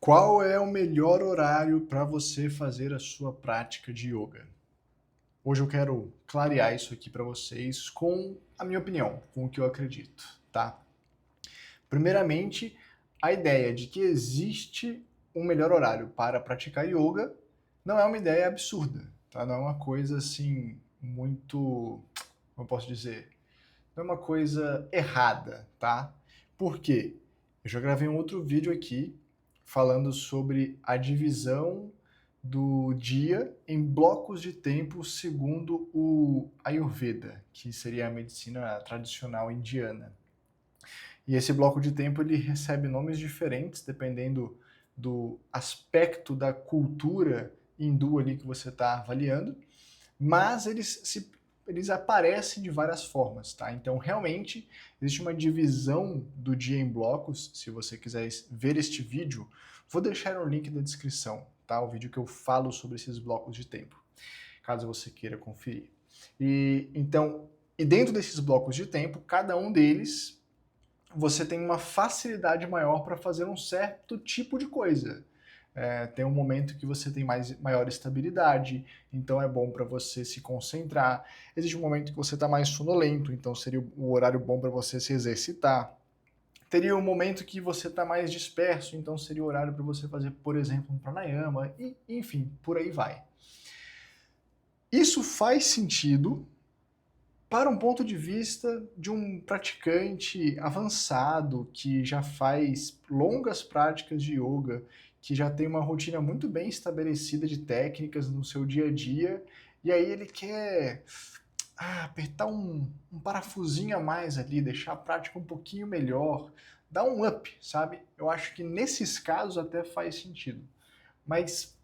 Qual é o melhor horário para você fazer a sua prática de yoga? Hoje eu quero clarear isso aqui para vocês com a minha opinião, com o que eu acredito, tá? Primeiramente, a ideia de que existe um melhor horário para praticar yoga não é uma ideia absurda, tá? Não é uma coisa assim muito, como eu posso dizer, não é uma coisa errada, tá? Por quê? Eu já gravei um outro vídeo aqui falando sobre a divisão do dia em blocos de tempo segundo o Ayurveda, que seria a medicina tradicional indiana. E esse bloco de tempo ele recebe nomes diferentes dependendo do aspecto da cultura hindu ali que você está avaliando, mas eles aparecem de várias formas, tá? Então, realmente, existe uma divisão do dia em blocos. Se você quiser ver este vídeo, vou deixar um link na descrição, tá? O vídeo que eu falo sobre esses blocos de tempo, caso você queira conferir. E dentro desses blocos de tempo, cada um deles, você tem uma facilidade maior para fazer um certo tipo de coisa. Tem um momento que você tem maior estabilidade, então é bom para você se concentrar. Existe um momento que você está mais sonolento, então seria o horário bom para você se exercitar. Teria um momento que você está mais disperso, então seria o horário para você fazer, por exemplo, um pranayama, e enfim, por aí vai. Isso faz sentido para um ponto de vista de um praticante avançado que já faz longas práticas de yoga, que já tem uma rotina muito bem estabelecida de técnicas no seu dia a dia, e aí ele quer apertar um parafusinho a mais ali, deixar a prática um pouquinho melhor, dar um up, sabe? Eu acho que nesses casos até faz sentido. Mas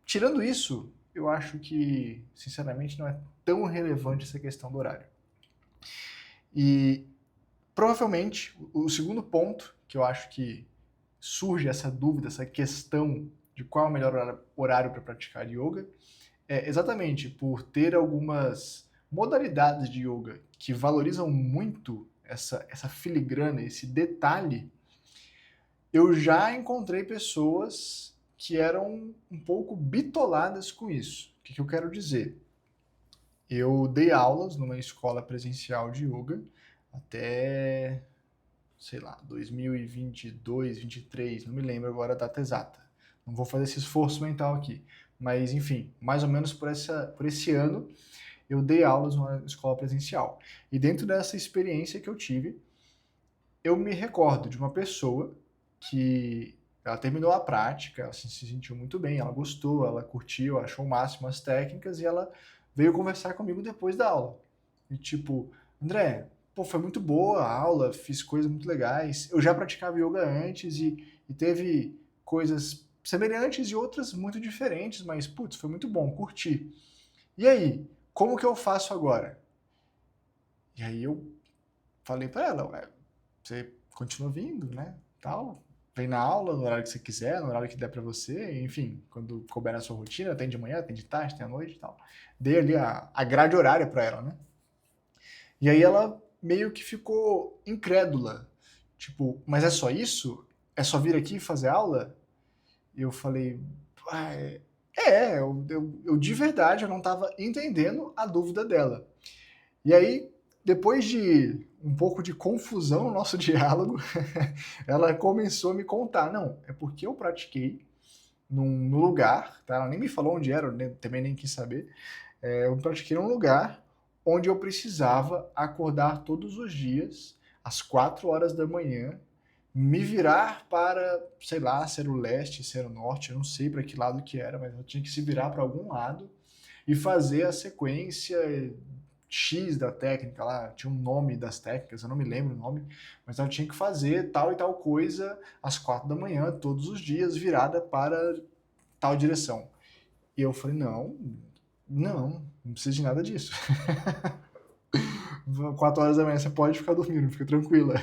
tirando isso, eu acho que, sinceramente, não é tão relevante essa questão do horário. E provavelmente o segundo ponto que eu acho que surge essa dúvida, essa questão de qual é o melhor horário para praticar yoga, é exatamente por ter algumas modalidades de yoga que valorizam muito essa filigrana, esse detalhe. Eu já encontrei pessoas que eram um pouco bitoladas com isso. O que eu quero dizer? Eu dei aulas numa escola presencial de yoga até, sei lá, 2022, 23, não me lembro agora a data exata. Não vou fazer esse esforço mental aqui. Mas, enfim, mais ou menos por esse ano, eu dei aulas numa escola presencial. E dentro dessa experiência que eu tive, eu me recordo de uma pessoa que ela terminou a prática, ela se sentiu muito bem, ela gostou, ela curtiu, achou o máximo as técnicas e ela veio conversar comigo depois da aula. E tipo, André, pô, foi muito boa a aula, fiz coisas muito legais. Eu já praticava yoga antes e teve coisas semelhantes e outras muito diferentes, mas putz, foi muito bom, curti. E aí, como que eu faço agora? E aí eu falei para ela, ué, você continua vindo, né? Tal. Vem na aula no horário que você quiser, no horário que der para você, enfim, quando couber na sua rotina, tem de manhã, tem de tarde, tem à noite e tal. Dei ali a grade horária para ela, né? E aí ela meio que ficou incrédula. Tipo, mas é só isso? É só vir aqui e fazer aula? E eu falei, ah, eu de verdade eu não estava entendendo a dúvida dela. E aí, depois de um pouco de confusão no nosso diálogo, ela começou a me contar, não, é porque eu pratiquei num lugar, tá? Ela nem me falou onde era, eu também nem quis saber. Eu pratiquei num lugar onde eu precisava acordar todos os dias, às 4 horas da manhã, me virar para, sei lá, ser o leste, ser o norte, eu não sei para que lado que era, mas eu tinha que se virar para algum lado e fazer a sequência X da técnica lá, tinha um nome das técnicas, eu não me lembro o nome, mas ela tinha que fazer tal e tal coisa às 4 da manhã, todos os dias, virada para tal direção. E eu falei, não precisa de nada disso. 4 horas da manhã você pode ficar dormindo, fica tranquila.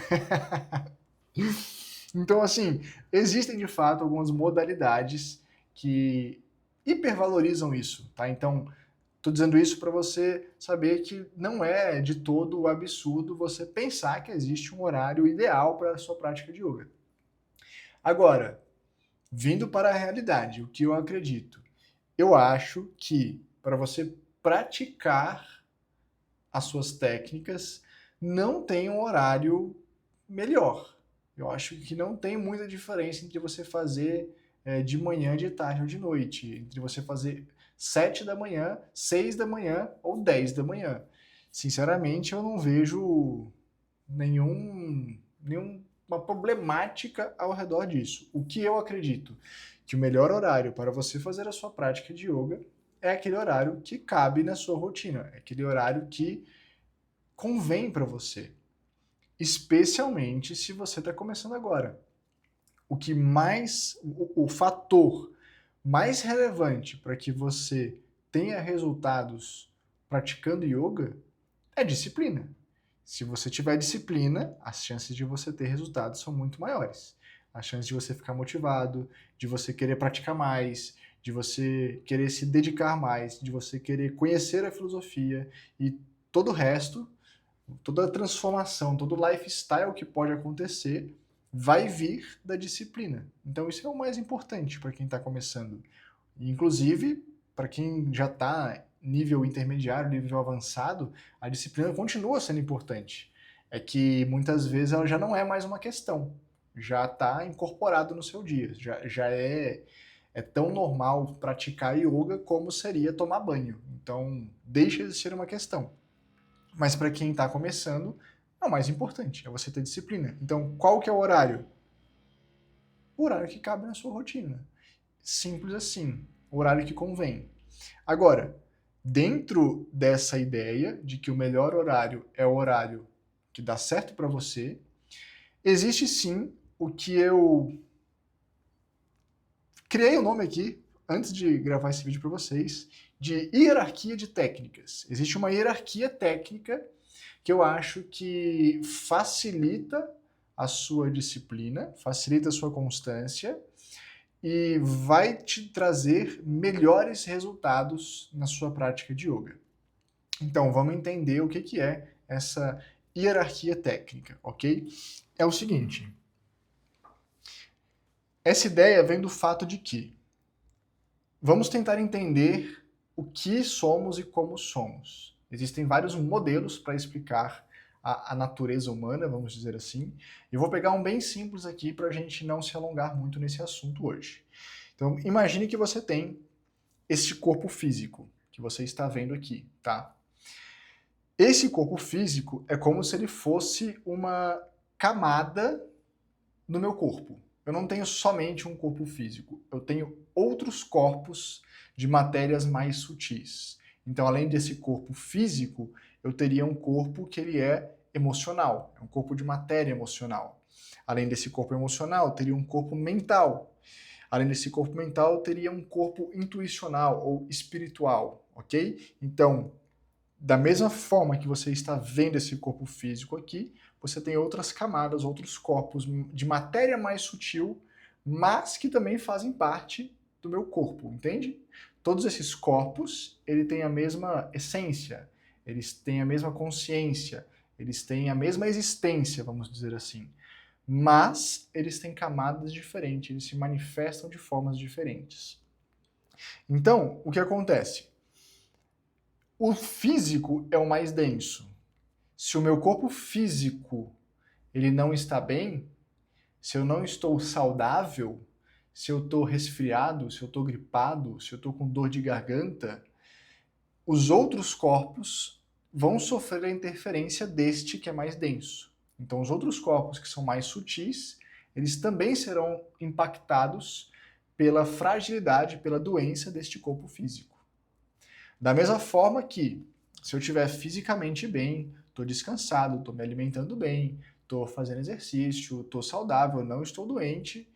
Então, assim, existem de fato algumas modalidades que hipervalorizam isso, tá? Então, tô dizendo isso para você saber que não é de todo absurdo você pensar que existe um horário ideal para a sua prática de yoga. Agora, Vindo para a realidade, o que eu acredito? Eu acho que para você praticar as suas técnicas, não tem um horário melhor. Eu acho que não tem muita diferença entre você fazer de manhã, de tarde ou de noite, entre você fazer 7 da manhã, 6 da manhã ou 10 da manhã. Sinceramente, eu não vejo nenhuma problemática ao redor disso. O que eu acredito? Que o melhor horário para você fazer a sua prática de yoga é aquele horário que cabe na sua rotina, é aquele horário que convém para você, especialmente se você está começando agora. O fator mais relevante para que você tenha resultados praticando yoga é disciplina. Se você tiver disciplina, as chances de você ter resultados são muito maiores. As chances de você ficar motivado, de você querer praticar mais, de você querer se dedicar mais, de você querer conhecer a filosofia e todo o resto, toda a transformação, todo o lifestyle que pode acontecer vai vir da disciplina. Então isso é o mais importante para quem está começando. Inclusive, para quem já está nível intermediário, nível avançado, a disciplina continua sendo importante. É que muitas vezes ela já não é mais uma questão, já está incorporado no seu dia, já é tão normal praticar yoga como seria tomar banho. Então, deixa de ser uma questão. Mas para quem está começando, é o mais importante, é você ter disciplina. Então, qual que é o horário? O horário que cabe na sua rotina. Simples assim, o horário que convém. Agora, dentro dessa ideia de que o melhor horário é o horário que dá certo para você, existe sim o que eu criei o nome aqui, antes de gravar esse vídeo para vocês, de hierarquia de técnicas. Existe uma hierarquia técnica que eu acho que facilita a sua disciplina, facilita a sua constância e vai te trazer melhores resultados na sua prática de yoga. Então, vamos entender o que é essa hierarquia técnica, ok? É o seguinte, essa ideia vem do fato de que vamos tentar entender o que somos e como somos. Existem vários modelos para explicar a natureza humana, vamos dizer assim. Eu vou pegar um bem simples aqui para a gente não se alongar muito nesse assunto hoje. Então, imagine que você tem este corpo físico que você está vendo aqui, tá? Esse corpo físico é como se ele fosse uma camada no meu corpo. Eu não tenho somente um corpo físico, eu tenho outros corpos de matérias mais sutis. Então, além desse corpo físico, eu teria um corpo que ele é emocional, é um corpo de matéria emocional. Além desse corpo emocional, eu teria um corpo mental. Além desse corpo mental, eu teria um corpo intuicional ou espiritual, ok? Então, da mesma forma que você está vendo esse corpo físico aqui, você tem outras camadas, outros corpos de matéria mais sutil, mas que também fazem parte do meu corpo, entende? Todos esses corpos, ele tem a mesma essência, eles têm a mesma consciência, eles têm a mesma existência, vamos dizer assim. Mas eles têm camadas diferentes, eles se manifestam de formas diferentes. Então, o que acontece? O físico é o mais denso. Se o meu corpo físico ele não está bem, se eu não estou saudável, se eu estou resfriado, se eu estou gripado, se eu estou com dor de garganta, os outros corpos vão sofrer a interferência deste que é mais denso. Então, os outros corpos que são mais sutis, eles também serão impactados pela fragilidade, pela doença deste corpo físico. Da mesma forma que, se eu estiver fisicamente bem, estou descansado, estou me alimentando bem, estou fazendo exercício, estou saudável, não estou doente,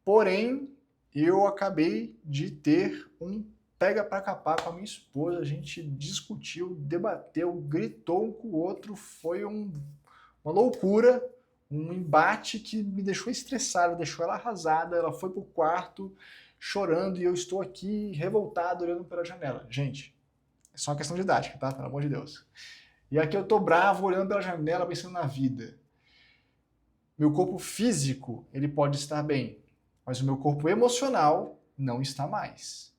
porém, eu acabei de ter um pega pra capar com a minha esposa, a gente discutiu, debateu, gritou um com o outro, foi uma loucura, um embate que me deixou estressado, deixou ela arrasada, ela foi pro quarto chorando e eu estou aqui revoltado olhando pela janela. Gente, é só uma questão didática, tá? Pelo amor de Deus. E aqui eu tô bravo olhando pela janela pensando na vida. Meu corpo físico, ele pode estar bem, mas o meu corpo emocional não está mais.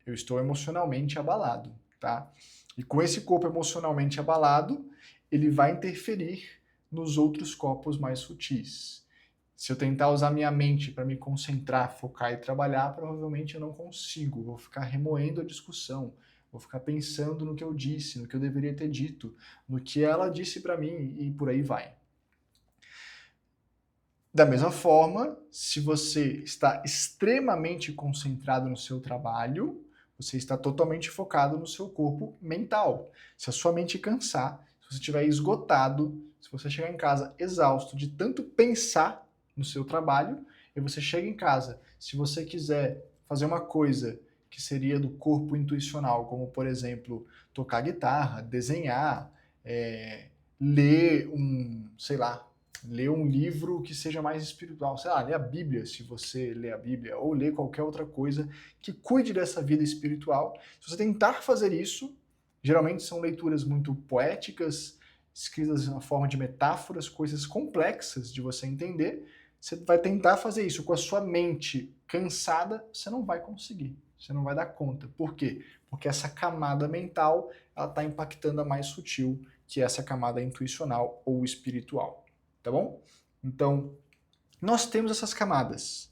Eu estou emocionalmente abalado, tá? E com esse corpo emocionalmente abalado, ele vai interferir nos outros corpos mais sutis. Se eu tentar usar minha mente para me concentrar, focar e trabalhar, provavelmente eu não consigo. Vou ficar remoendo a discussão, vou ficar pensando no que eu disse, no que eu deveria ter dito, no que ela disse para mim e por aí vai. Da mesma forma, se você está extremamente concentrado no seu trabalho, você está totalmente focado no seu corpo mental. Se a sua mente cansar, se você estiver esgotado, se você chegar em casa exausto de tanto pensar no seu trabalho, e você chega em casa, se você quiser fazer uma coisa que seria do corpo intuicional, como por exemplo, tocar guitarra, desenhar, ler ler um livro que seja mais espiritual, sei lá, ler a Bíblia, se você lê a Bíblia, ou ler qualquer outra coisa que cuide dessa vida espiritual. Se você tentar fazer isso, geralmente são leituras muito poéticas, escritas na forma de metáforas, coisas complexas de você entender. Você vai tentar fazer isso com a sua mente cansada, você não vai conseguir, você não vai dar conta. Por quê? Porque essa camada mental, ela está impactando a mais sutil, que é essa camada intuicional ou espiritual. Tá bom? Então, nós temos essas camadas.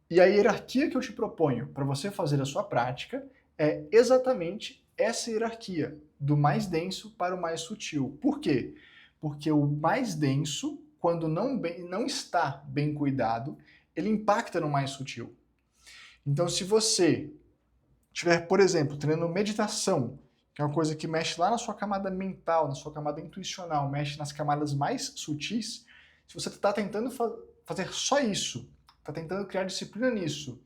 E a hierarquia que eu te proponho para você fazer a sua prática é exatamente essa hierarquia, do mais denso para o mais sutil. Por quê? Porque o mais denso, quando não está bem cuidado, ele impacta no mais sutil. Então, se você estiver, por exemplo, treinando meditação, que é uma coisa que mexe lá na sua camada mental, na sua camada intuicional, mexe nas camadas mais sutis, se você está tentando fazer só isso, está tentando criar disciplina nisso,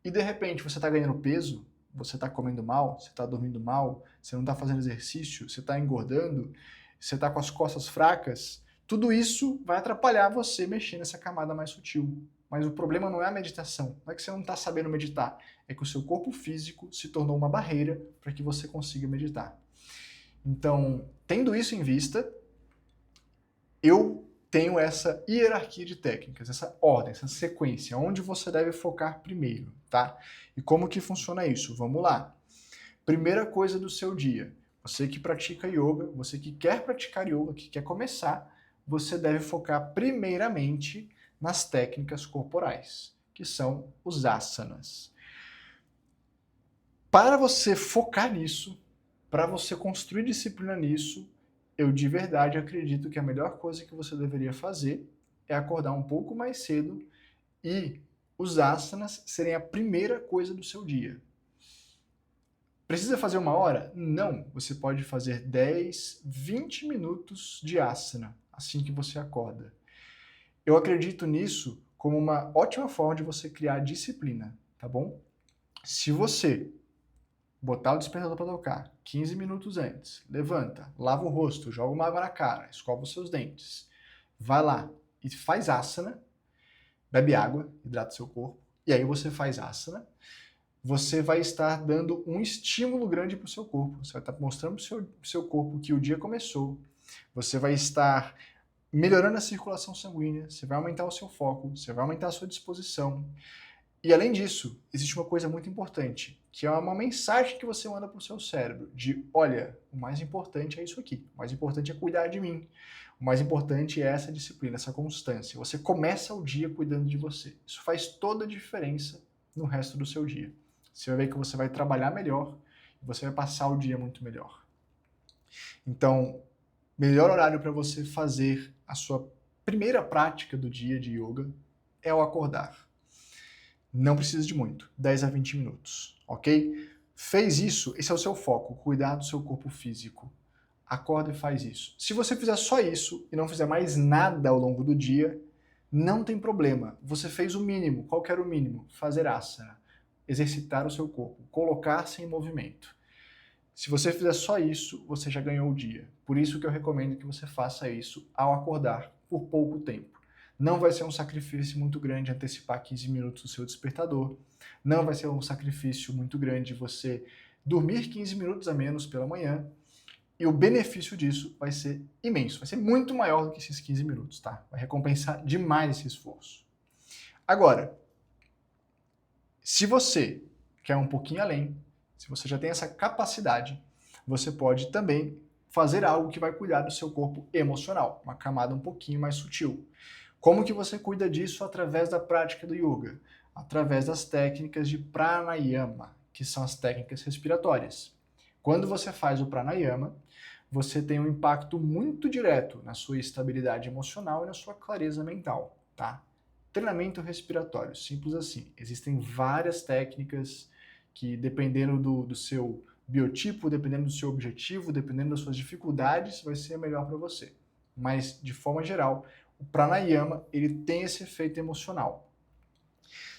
e de repente você está ganhando peso, você está comendo mal, você está dormindo mal, você não está fazendo exercício, você está engordando, você está com as costas fracas, tudo isso vai atrapalhar você mexer nessa camada mais sutil. Mas o problema não é a meditação, não é que você não está sabendo meditar, é que o seu corpo físico se tornou uma barreira para que você consiga meditar. Então, tendo isso em vista, eu tenho essa hierarquia de técnicas, essa ordem, essa sequência, onde você deve focar primeiro, tá? E como que funciona isso? Vamos lá. Primeira coisa do seu dia, você que pratica yoga, você que quer praticar yoga, que quer começar, você deve focar primeiramente nas técnicas corporais, que são os asanas. Para você focar nisso, para você construir disciplina nisso, eu de verdade acredito que a melhor coisa que você deveria fazer é acordar um pouco mais cedo e os asanas serem a primeira coisa do seu dia. Precisa fazer 1 hora? Não. Você pode fazer 10, 20 minutos de asana assim que você acorda. Eu acredito nisso como uma ótima forma de você criar disciplina, tá bom? Se você botar o despertador para tocar 15 minutos antes, levanta, lava o rosto, joga uma água na cara, escova os seus dentes, vai lá e faz asana, bebe água, hidrata seu corpo, e aí você faz asana, você vai estar dando um estímulo grande para o seu corpo, você vai estar mostrando para o seu corpo que o dia começou, você vai estar melhorando a circulação sanguínea, você vai aumentar o seu foco, você vai aumentar a sua disposição. E além disso, existe uma coisa muito importante, que é uma mensagem que você manda para o seu cérebro, de olha, o mais importante é isso aqui, o mais importante é cuidar de mim, o mais importante é essa disciplina, essa constância. Você começa o dia cuidando de você. Isso faz toda a diferença no resto do seu dia. Você vai ver que você vai trabalhar melhor e você vai passar o dia muito melhor. Então, melhor horário para você fazer a sua primeira prática do dia de yoga é ao acordar. Não precisa de muito, 10 a 20 minutos, ok? Fez isso, esse é o seu foco, cuidar do seu corpo físico. Acorda e faz isso. Se você fizer só isso e não fizer mais nada ao longo do dia, não tem problema. Você fez o mínimo. Qual que era o mínimo? Fazer asana, exercitar o seu corpo, colocar-se em movimento. Se você fizer só isso, você já ganhou o dia. Por isso que eu recomendo que você faça isso ao acordar por pouco tempo. Não vai ser um sacrifício muito grande antecipar 15 minutos do seu despertador. Não vai ser um sacrifício muito grande você dormir 15 minutos a menos pela manhã. E o benefício disso vai ser imenso. Vai ser muito maior do que esses 15 minutos, tá? Vai recompensar demais esse esforço. Agora, Se você quer um pouquinho além, se você já tem essa capacidade, você pode também fazer algo que vai cuidar do seu corpo emocional, uma camada um pouquinho mais sutil. Como que você cuida disso? Através da prática do yoga, através das técnicas de pranayama, que são as técnicas respiratórias. Quando você faz o pranayama, você tem um impacto muito direto na sua estabilidade emocional e na sua clareza mental, tá? Treinamento respiratório, simples assim. Existem várias técnicas que, dependendo do seu biotipo, dependendo do seu objetivo, dependendo das suas dificuldades, vai ser melhor para você. Mas, de forma geral, o pranayama ele tem esse efeito emocional.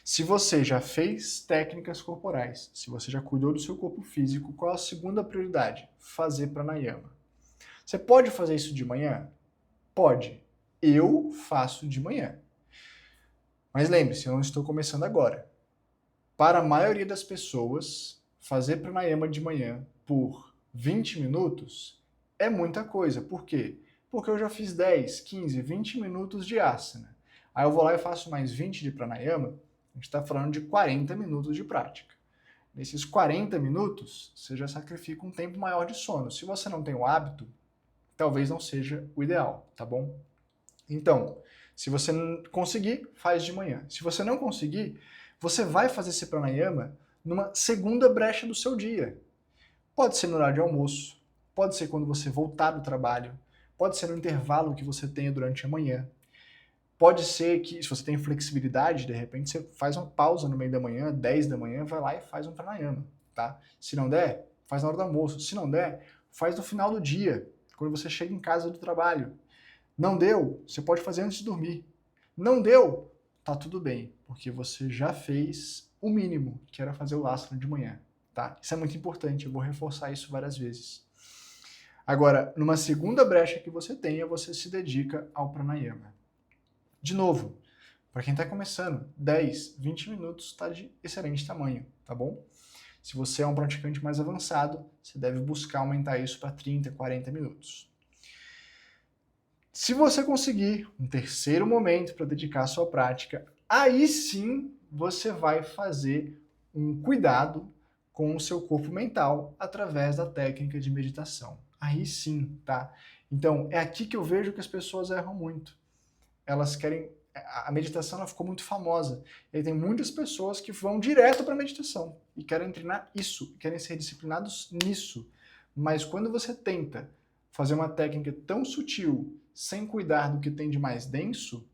Se você já fez técnicas corporais, se você já cuidou do seu corpo físico, qual a segunda prioridade? Fazer pranayama. Você pode fazer isso de manhã? Pode. Eu faço de manhã. Mas lembre-se, eu não estou começando agora. Para a maioria das pessoas, fazer pranayama de manhã por 20 minutos é muita coisa. Por quê? Porque eu já fiz 10, 15, 20 minutos de asana. Aí eu vou lá e faço mais 20 de pranayama, a gente está falando de 40 minutos de prática. Nesses 40 minutos, você já sacrifica um tempo maior de sono. Se você não tem o hábito, talvez não seja o ideal, tá bom? Então, se você conseguir, faz de manhã. Se você não conseguir, você vai fazer esse pranayama numa segunda brecha do seu dia. Pode ser no horário de almoço, pode ser quando você voltar do trabalho, pode ser no intervalo que você tenha durante a manhã. Pode ser que, se você tem flexibilidade, de repente você faz uma pausa no meio da manhã, 10 da manhã, vai lá e faz um pranayama, tá? Se não der, faz na hora do almoço. Se não der, faz no final do dia, quando você chega em casa do trabalho. Não deu, você pode fazer antes de dormir. Não deu, tá tudo bem, porque você já fez o mínimo, que era fazer o asana de manhã, tá? Isso é muito importante, eu vou reforçar isso várias vezes. Agora, numa segunda brecha que você tenha, você se dedica ao pranayama. De novo, para quem está começando, 10, 20 minutos está de excelente tamanho, tá bom? Se você é um praticante mais avançado, você deve buscar aumentar isso para 30, 40 minutos. Se você conseguir um terceiro momento para dedicar à sua prática, aí sim você vai fazer um cuidado com o seu corpo mental através da técnica de meditação. Aí sim, tá? Então, é aqui que eu vejo que as pessoas erram muito. Elas querem... A meditação ela ficou muito famosa. E tem muitas pessoas que vão direto para a meditação e querem treinar isso, querem ser disciplinados nisso. Mas quando você tenta fazer uma técnica tão sutil, sem cuidar do que tem de mais denso,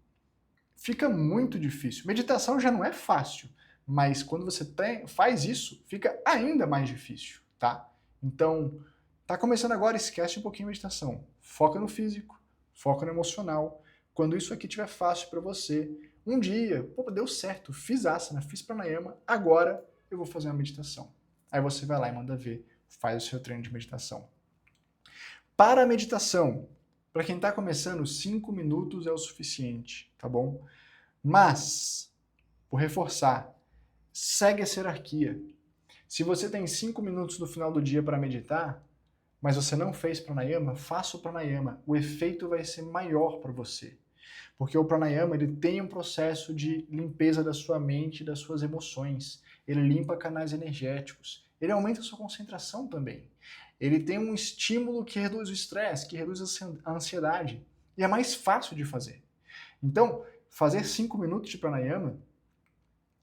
fica muito difícil. Meditação já não é fácil, mas quando você faz isso, fica ainda mais difícil, tá? Então, tá começando agora, esquece um pouquinho a meditação. Foca no físico, foca no emocional. Quando isso aqui estiver fácil para você, um dia, pô, deu certo, fiz asana, fiz pranayama, agora eu vou fazer uma meditação. Aí você vai lá e manda ver, faz o seu treino de meditação. Para a meditação, para quem está começando, 5 minutos é o suficiente, tá bom? Mas, por reforçar, segue essa hierarquia. Se você tem 5 minutos no final do dia para meditar, mas você não fez pranayama, faça o pranayama. O efeito vai ser maior para você. Porque o pranayama ele tem um processo de limpeza da sua mente e das suas emoções. Ele limpa canais energéticos. Ele aumenta a sua concentração também. Ele tem um estímulo que reduz o estresse, que reduz a ansiedade. E é mais fácil de fazer. Então, fazer 5 minutos de pranayama,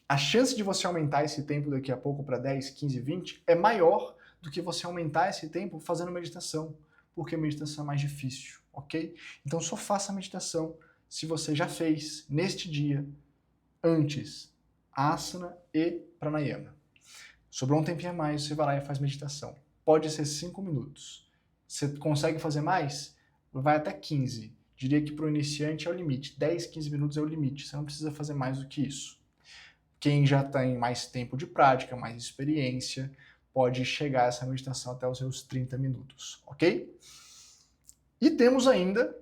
a chance de você aumentar esse tempo daqui a pouco para 10, 15, 20 é maior do que você aumentar esse tempo fazendo meditação, porque meditação é mais difícil, ok? Então só faça a meditação se você já fez neste dia, antes, asana e pranayama. Sobrou um tempinho a mais, você vai lá e faz meditação. Pode ser 5 minutos. Você consegue fazer mais? Vai até 15. Diria que para o iniciante é o limite. 10, 15 minutos é o limite. Você não precisa fazer mais do que isso. Quem já tem mais tempo de prática, mais experiência, pode chegar a essa meditação até os seus 30 minutos, ok? E temos ainda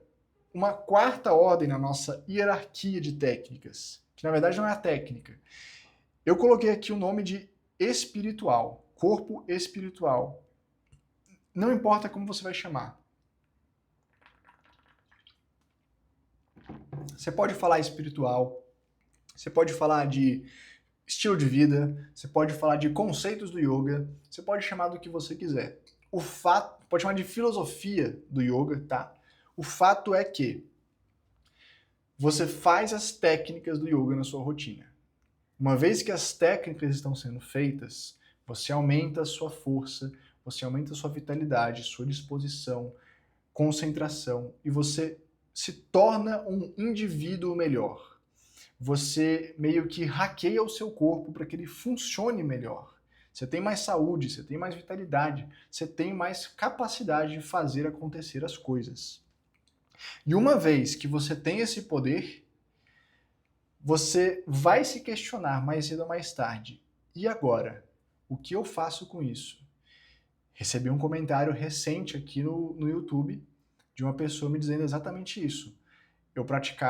uma quarta ordem na nossa hierarquia de técnicas, que na verdade não é a técnica. Eu coloquei aqui o nome de espiritual, corpo espiritual. Não importa como você vai chamar. Você pode falar espiritual, você pode falar de estilo de vida, você pode falar de conceitos do yoga, você pode chamar do que você quiser. O fato, pode chamar de filosofia do yoga, tá? O fato é que você faz as técnicas do yoga na sua rotina. Uma vez que as técnicas estão sendo feitas, você aumenta a sua força, você aumenta a sua vitalidade, sua disposição, concentração, e você se torna um indivíduo melhor. Você meio que hackeia o seu corpo para que ele funcione melhor. Você tem mais saúde, você tem mais vitalidade, você tem mais capacidade de fazer acontecer as coisas. E uma vez que você tem esse poder, você vai se questionar mais cedo ou mais tarde. E agora? O que eu faço com isso? Recebi um comentário recente aqui no YouTube de uma pessoa me dizendo exatamente isso. Eu pratico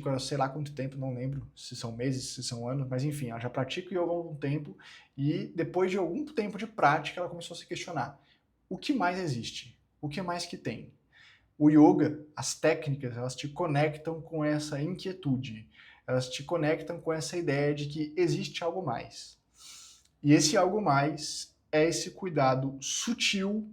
há sei lá quanto tempo, não lembro se são meses, se são anos, mas enfim, ela já pratica yoga há algum tempo e depois de algum tempo de prática ela começou a se questionar. O que mais existe? O que mais que tem? O yoga, as técnicas, elas te conectam com essa inquietude, elas te conectam com essa ideia de que existe algo mais. E esse algo mais é esse cuidado sutil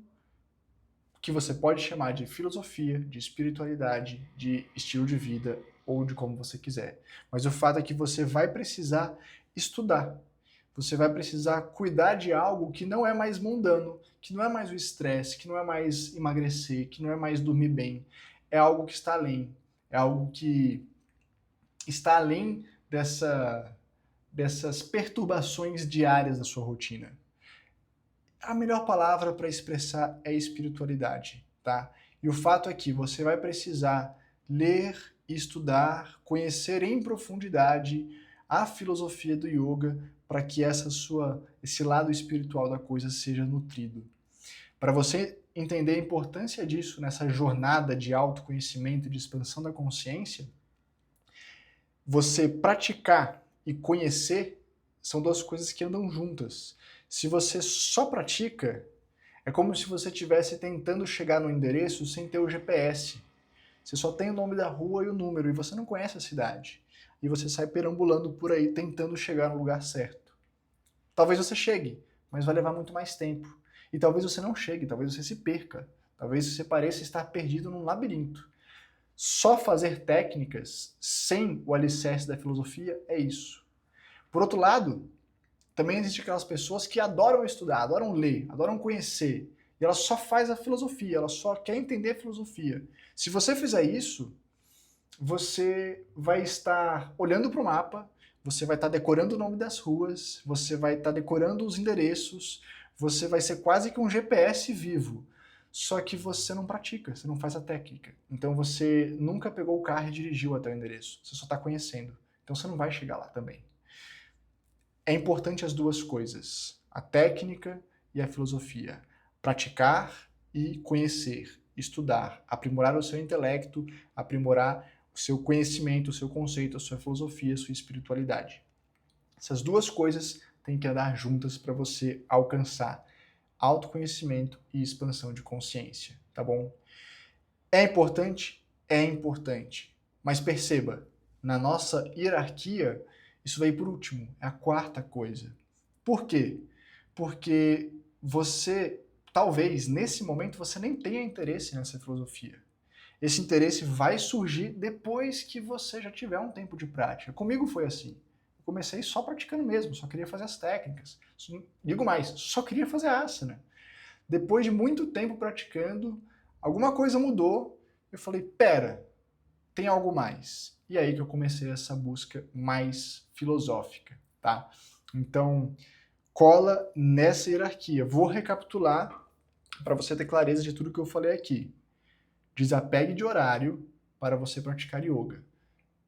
que você pode chamar de filosofia, de espiritualidade, de estilo de vida ou de como você quiser. Mas o fato é que você vai precisar estudar. Você vai precisar cuidar de algo que não é mais mundano, que não é mais o estresse, que não é mais emagrecer, que não é mais dormir bem. É algo que está além. É algo que está além dessas perturbações diárias da sua rotina. A melhor palavra para expressar é espiritualidade, tá? E o fato é que você vai precisar ler, estudar, conhecer em profundidade a filosofia do yoga para que esse lado espiritual da coisa seja nutrido. Para você entender a importância disso nessa jornada de autoconhecimento e de expansão da consciência, você praticar e conhecer são duas coisas que andam juntas. Se você só pratica, é como se você estivesse tentando chegar no endereço sem ter o GPS. Você só tem o nome da rua e o número, e você não conhece a cidade. E você sai perambulando por aí tentando chegar no lugar certo. Talvez você chegue, mas vai levar muito mais tempo. E talvez você não chegue, talvez você se perca. Talvez você pareça estar perdido num labirinto. Só fazer técnicas sem o alicerce da filosofia é isso. Por outro lado, também existem aquelas pessoas que adoram estudar, adoram ler, adoram conhecer, e ela só faz a filosofia, ela só quer entender a filosofia. Se você fizer isso, você vai estar olhando para o mapa, você vai estar decorando o nome das ruas, você vai estar decorando os endereços, você vai ser quase que um GPS vivo. Só que você não pratica, você não faz a técnica. Então você nunca pegou o carro e dirigiu até o endereço, você só está conhecendo. Então você não vai chegar lá também. É importante as duas coisas, a técnica e a filosofia. Praticar e conhecer, estudar, aprimorar o seu intelecto, aprimorar o seu conhecimento, o seu conceito, a sua filosofia, a sua espiritualidade. Essas duas coisas têm que andar juntas para você alcançar autoconhecimento e expansão de consciência, tá bom? É importante? É importante. Mas perceba, na nossa hierarquia, isso veio por último, é a quarta coisa. Por quê? Porque você, talvez, nesse momento, você nem tenha interesse nessa filosofia. Esse interesse vai surgir depois que você já tiver um tempo de prática. Comigo foi assim. Eu comecei só praticando mesmo, só queria fazer as técnicas. Digo mais, só queria fazer asana. Depois de muito tempo praticando, alguma coisa mudou. Eu falei, pera, tem algo mais. E aí que eu comecei essa busca mais filosófica, tá? Então, cola nessa hierarquia. Vou recapitular para você ter clareza de tudo que eu falei aqui. Desapegue de horário para você praticar yoga.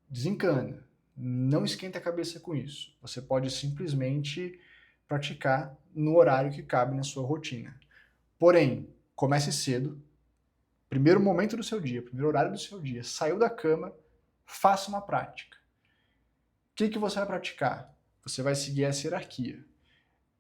Desencana. Não esquenta a cabeça com isso. Você pode simplesmente praticar no horário que cabe na sua rotina. Porém, comece cedo. Primeiro momento do seu dia, primeiro horário do seu dia, saiu da cama, faça uma prática. O que você vai praticar? Você vai seguir essa hierarquia.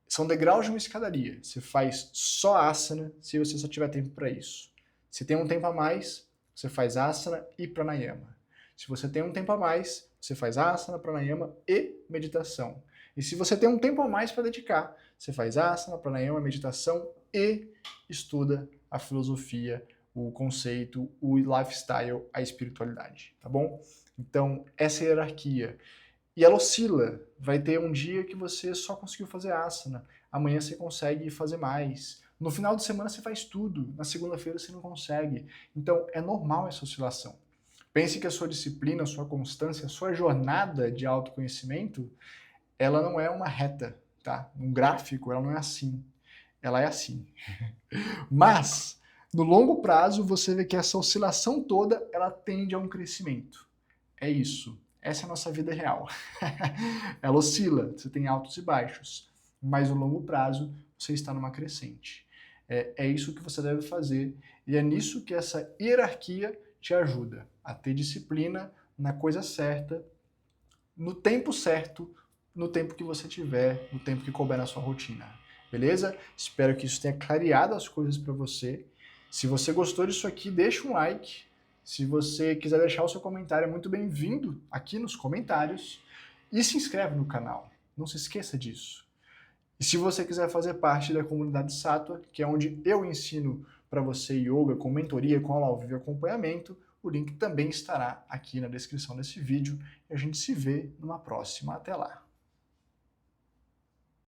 São degraus de uma escadaria. Você faz só asana se você só tiver tempo para isso. Se tem um tempo a mais, você faz asana e pranayama. Se você tem um tempo a mais, você faz asana, pranayama e meditação. E se você tem um tempo a mais para dedicar, você faz asana, pranayama, meditação e estuda a filosofia, o conceito, o lifestyle, a espiritualidade, tá bom? Então, essa é a hierarquia. E ela oscila. Vai ter um dia que você só conseguiu fazer asana, amanhã você consegue fazer mais. No final de semana você faz tudo, na segunda-feira você não consegue. Então, é normal essa oscilação. Pense que a sua disciplina, a sua constância, a sua jornada de autoconhecimento, ela não é uma reta, tá? Um gráfico, ela não é assim. Ela é assim. Mas, no longo prazo, você vê que essa oscilação toda, ela tende a um crescimento. É isso. Essa é a nossa vida real. Ela oscila, você tem altos e baixos. Mas no longo prazo, você está numa crescente. É isso que você deve fazer. E é nisso que essa hierarquia te ajuda a ter disciplina na coisa certa, no tempo certo, no tempo que você tiver, no tempo que couber na sua rotina. Beleza? Espero que isso tenha clareado as coisas para você. Se você gostou disso aqui, deixa um like. Se você quiser deixar o seu comentário, é muito bem-vindo aqui nos comentários. E se inscreve no canal. Não se esqueça disso. E se você quiser fazer parte da comunidade Sattva, que é onde eu ensino para você yoga com mentoria, com aula ao vivo e acompanhamento, o link também estará aqui na descrição desse vídeo e a gente se vê numa próxima. Até lá!